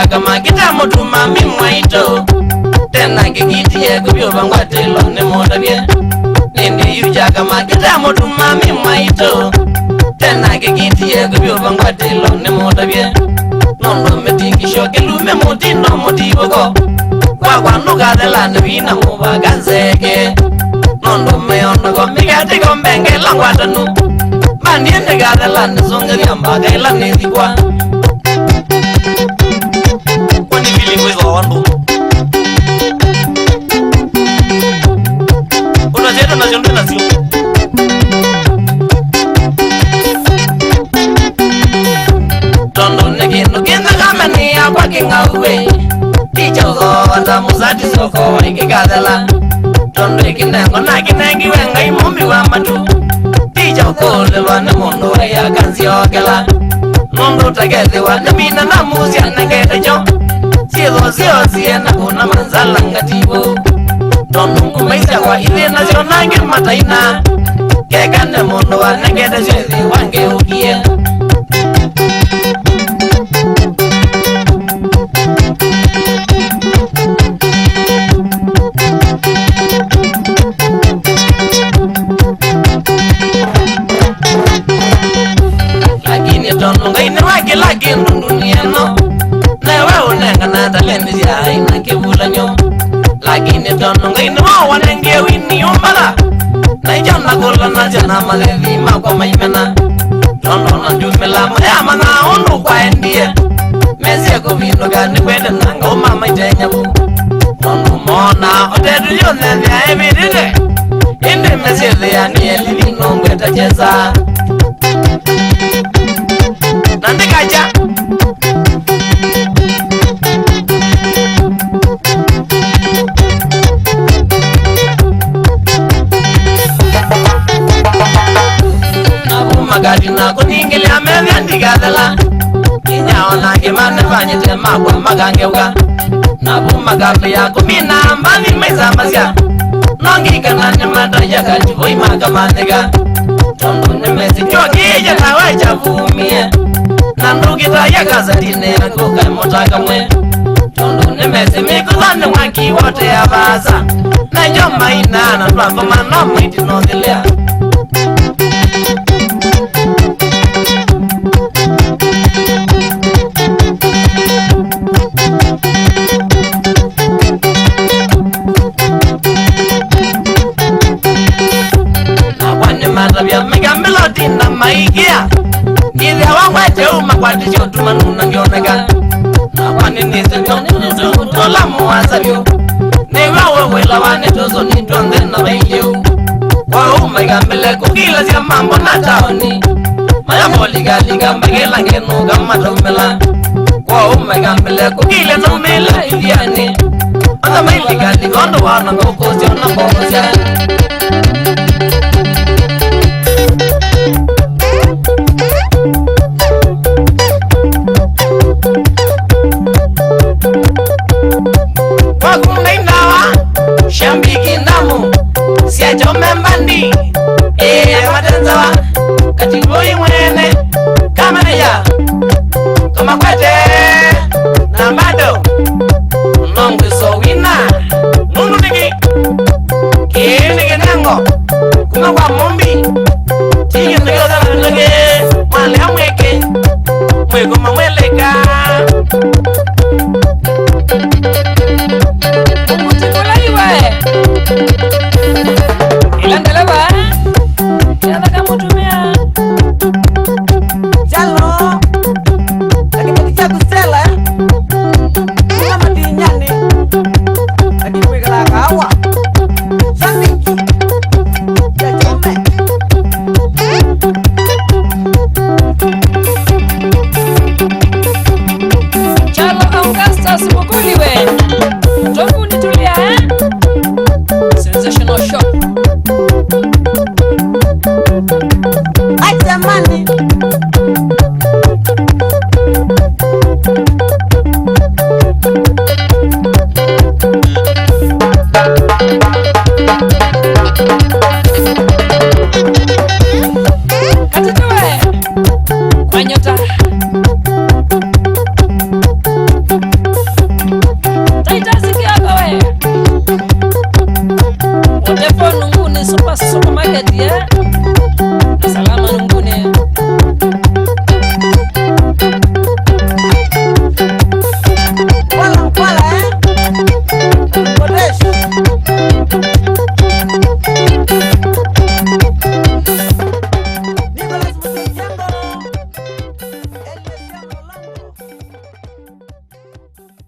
kama kita mutuma mimwaito tena kikitie kubyo bangwatelo ne modabye nindi yuja kama kita mutuma mimwaito tena kikitie kubyo bangwatelo ne modabye nondo metingi shoke lume mutino mutibogo kwa nuka de la nabina mubaganzeke nondo meondo go migati go mbenge langwatanu maniende gada la nzonga yambaga ila nezikwa kwani feeling with wandu unajeta na jondo na sio tondo negeno genda kama ni akwa kingawe tichozo anda muzati soko ikikadala tondo ikinengo na kinengi wenga imombi wa matu tichokole wana mondo wa ya kanziokela nondo takeze wana mina na muzi anangete jo sio siena kuna manzala ngativo tondo ngumaisa kwa ile na zio nange mataina kekane mondo wa nangete zezi wange ukie tondo ngai ne wake lagi dunia no na wewe unenga na talenti ya ina kivula nyo lakini tondo ngai ne wanenge wini umbala na jana gola na jana malevi makwa maimena tondo na jumela ya mana onu kwa ndie mezi ko vindo gani kwenda nanga mama itenya bu tondo mona odedu yone ya emiride inde mezi ya ni elini ngombe tacheza nande kaja nabu magadi na kuningile amevya ndigadala kinyaona kimane fanyite magwa magangeuka nabu magabe ya kumina mbani maizambasya nongika nane madaya kajivo imakamanega tondo nemezi chokija na wacha vumie nandukita yakazatine yakuka motaka mwe tondo nemezi mikuzane mwaki wote ya baza na njoma inana twamba manomu itinodhilea matabia mega melody na maigia ile wawete umakwati chotuma nuna ngioneka na kwani nizo tola muwasavyo ne wawe wela wane tozo ni tonde na bayo kwa umega mele kukila sia mambo na taoni maya boliga liga mbegela ngeno kama tomela kwa umega mele kukila no mela iliani ana mailiga ligondo wana ngokozi na bokozi shambiki namu siacho membandi matenzawa katiboi mwene kamaya kama kwete na bado nongu so wina nunu niki kini nango kuma kwa mumbi tiki niki niki mwale amweke mweko mamweleka ilandeleba yana kamutumia jalo lakini kicha kusela kama madinyani lakini wikala kawa sambiki ya jome jalo Market, yeah.